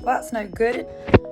That's no good.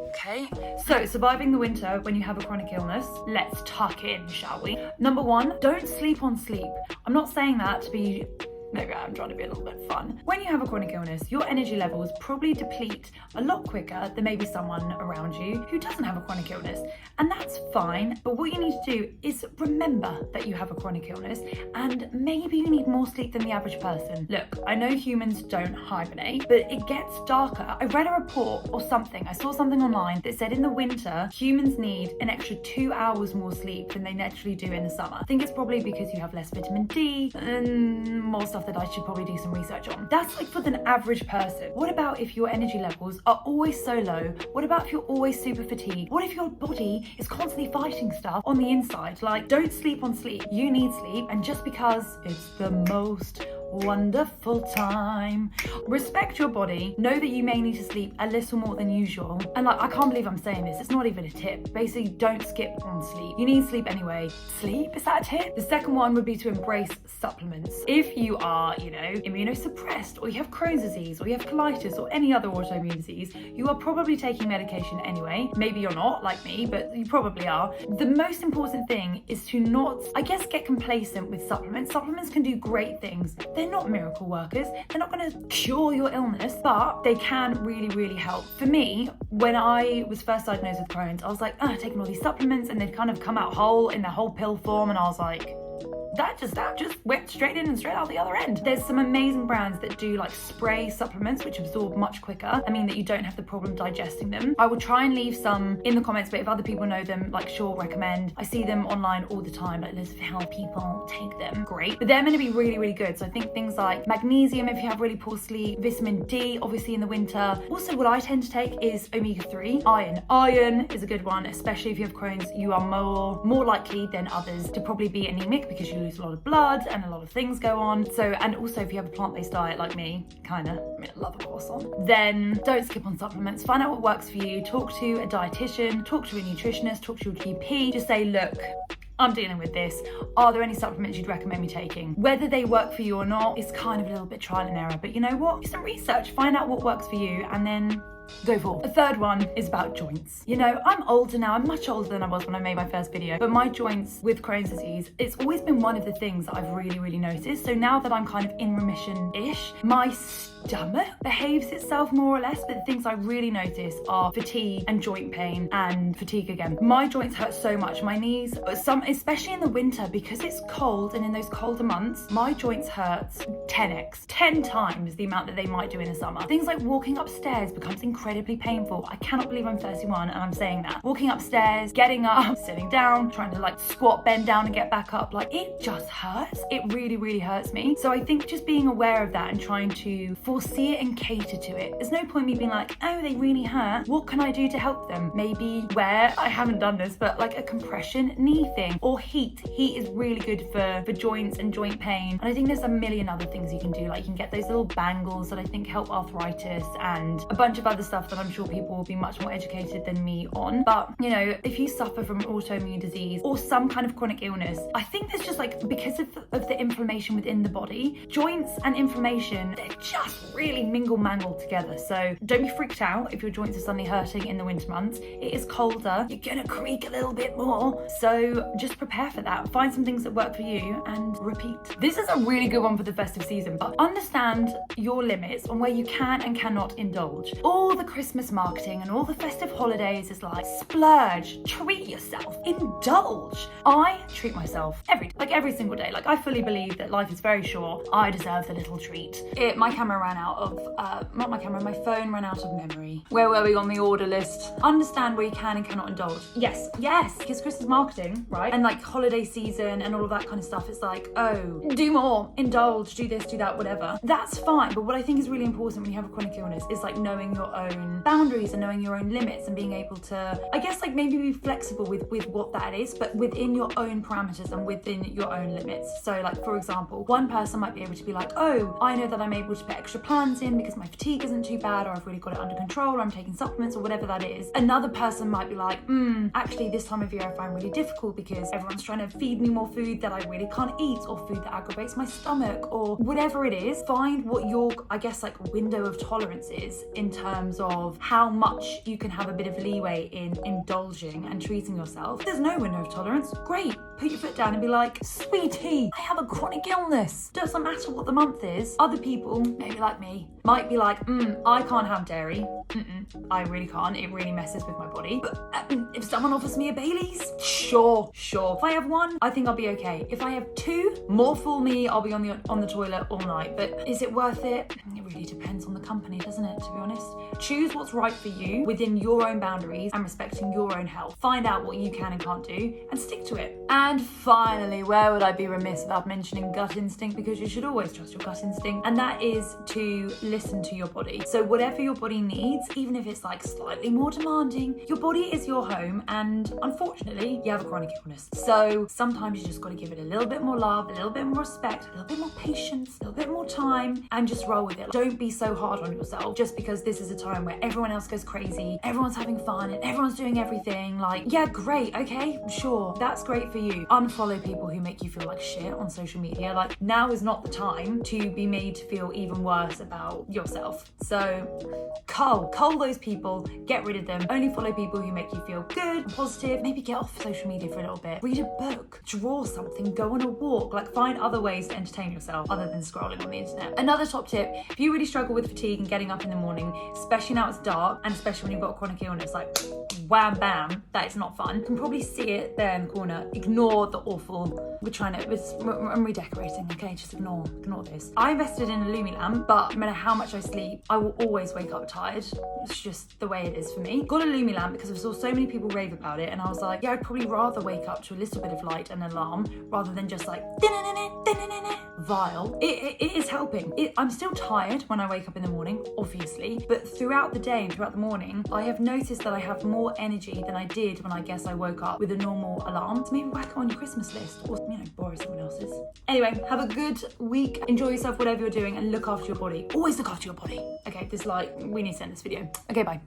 Okay, so surviving the winter when you have a chronic illness, let's tuck in, shall we? Number one, don't sleep on sleep. I'm not saying that to be, maybe I'm trying to be a little bit fun. When you have a chronic illness, your energy levels probably deplete a lot quicker than maybe someone around you who doesn't have a chronic illness. And that's fine, but what you need to do is remember that you have a chronic illness, and maybe you need more sleep than the average person. Look, I know humans don't hibernate, but it gets darker. I read a report or something, I saw something online that said in the winter, humans need an extra 2 hours more sleep than they naturally do in the summer. I think it's probably because you have less vitamin D and more stuff that I should probably do some research on. That's like for the average person. What about if your energy levels are always so low? What about if you're always super fatigued? What if your body is constantly fighting stuff on the inside? Like, don't sleep on sleep. You need sleep, and just because it's the most wonderful time, respect your body. Know that you may need to sleep a little more than usual. And like, I can't believe I'm saying this, it's not even a tip. Basically, don't skip on sleep. You need sleep anyway. Sleep, is that a tip? The second one would be to embrace supplements. If you are, immunosuppressed, or you have Crohn's disease, or you have colitis, or any other autoimmune disease, you are probably taking medication anyway. Maybe you're not, like me, but you probably are. The most important thing is to not, get complacent with supplements. Supplements can do great things. They're not miracle workers. They're not going to cure your illness, but they can really, really help. For me, when I was first diagnosed with Crohn's, I was like, taking all these supplements, and they'd kind of come out whole in the whole pill form, and I was like, that just went straight in and straight out the other end. There's some amazing brands that do like spray supplements which absorb much quicker. I mean that you don't have the problem digesting them. I will try and leave some in the comments, but if other people know them, like, sure, recommend. I see them online all the time, like lists of how people take them. Great. But they're going to be really, really good. So I think things like magnesium if you have really poor sleep, vitamin D obviously in the winter. Also, what I tend to take is omega-3. Iron is a good one, especially if you have Crohn's. You are more likely than others to probably be anemic because you lose a lot of blood and a lot of things go on. So, and also if you have a plant-based diet like me, I love a croissant, then don't skip on supplements. Find out what works for you. Talk to a dietitian, talk to a nutritionist, talk to your GP. Just say, look, I'm dealing with this. Are there any supplements you'd recommend me taking? Whether they work for you or not is kind of a little bit trial and error, but you know what? Do some research, find out what works for you, and then go for. The third one is about joints. I'm older now, I'm much older than I was when I made my first video, but my joints with Crohn's disease, it's always been one of the things that I've really, really noticed. So now that I'm kind of in remission-ish, my stomach behaves itself more or less, but the things I really notice are fatigue and joint pain, and fatigue again. My joints hurt so much, my knees, especially in the winter, because it's cold, and in those colder months, my joints hurt 10 times the amount that they might do in the summer. Things like walking upstairs becomes incredibly painful. I cannot believe I'm 31 and I'm saying that. Walking upstairs, getting up, sitting down, trying to like squat, bend down and get back up, like it just hurts. It really, really hurts me. So I think just being aware of that and trying to foresee it and cater to it. There's no point me being like, oh, they really hurt. What can I do to help them? Maybe wear, I haven't done this, but like a compression knee thing, or heat. Heat is really good for joints and joint pain. And I think there's a million other things you can do. Like you can get those little bangles that I think help arthritis, and a bunch of other stuff that I'm sure people will be much more educated than me on. But if you suffer from autoimmune disease or some kind of chronic illness, I think there's just like, because of the inflammation within the body, joints and inflammation, they're just really mingle-mangle together. So don't be freaked out if your joints are suddenly hurting in the winter months. It is colder, you're gonna creak a little bit more. So just prepare for that. Find some things that work for you and repeat. This is a really good one for the festive season, but understand your limits on where you can and cannot indulge. All the Christmas marketing and all the festive holidays is like, splurge, treat yourself, indulge. I treat myself every single day. Like, I fully believe that life is very short. I deserve a little treat. My phone ran out of memory. Where were we on the order list? Understand where you can and cannot indulge. Yes, because Christmas marketing, right? And like holiday season and all of that kind of stuff, it's like, oh, do more, indulge, do this, do that, whatever. That's fine. But what I think is really important when you have a chronic illness is like knowing your own boundaries and knowing your own limits and being able to, like maybe be flexible with what that is, but within your own parameters and within your own limits. So like, for example, one person might be able to be like, oh, I know that I'm able to put extra plans in because my fatigue isn't too bad, or I've really got it under control, or I'm taking supplements, or whatever that is. Another person might be like, actually this time of year I find really difficult because everyone's trying to feed me more food that I really can't eat, or food that aggravates my stomach, or whatever it is. Find what your, window of tolerance is in terms terms of how much you can have a bit of leeway in indulging and treating yourself. There's no window of tolerance. Great. Put your foot down and be like, sweetie, I have a chronic illness. Doesn't matter what the month is. Other people, maybe like me, might be like, I can't have dairy. I really can't. It really messes with my body. But if someone offers me a Baileys, sure. If I have one, I think I'll be okay. If I have two, more fool me, I'll be on the toilet all night. But is it worth it? It really depends on the company, doesn't it, to be honest? Choose what's right for you within your own boundaries and respecting your own health. Find out what you can and can't do and stick to it. And finally, where would I be remiss without mentioning gut instinct? Because you should always trust your gut instinct, and that is to listen to your body. So whatever your body needs, even if it's like slightly more demanding, your body is your home, and unfortunately, you have a chronic illness. So sometimes you just got to give it a little bit more love, a little bit more respect, a little bit more patience, a little bit more time, and just roll with it. Don't be so hard on yourself just because this is a time where everyone else goes crazy, everyone's having fun, and everyone's doing everything. Like, yeah, great, okay, sure, that's great for you. Unfollow people who make you feel like shit on social media. Like, now is not the time to be made to feel even worse about yourself. So cull those people, get rid of them. Only follow people who make you feel good and positive. Maybe get off social media for a little bit. Read a book, draw something, go on a walk. Like, find other ways to entertain yourself other than scrolling on the internet. Another top tip, if you really struggle with fatigue and getting up in the morning, especially now it's dark, and especially when you've got a chronic illness, like wham bam, that is not fun. You can probably see it there in the corner. Ignore the awful, I'm redecorating, okay? Just ignore this. I invested in a Lumi lamp, but no matter how much I sleep, I will always wake up tired. It's just the way it is for me. Got a Lumi lamp because I saw so many people rave about it, and I was like, yeah, I'd probably rather wake up to a little bit of light and alarm rather than just like vile. It is helping. I'm still tired when I wake up in the morning, obviously, but throughout the day and throughout the morning, I have noticed that I have more energy than I did when I guess I woke up with a normal alarm. So maybe whack it on your Christmas list, or borrow someone else's. Anyway, have a good week. Enjoy yourself, whatever you're doing, and look after your body. Always look after your body. Okay, we need to end this video. Okay, bye.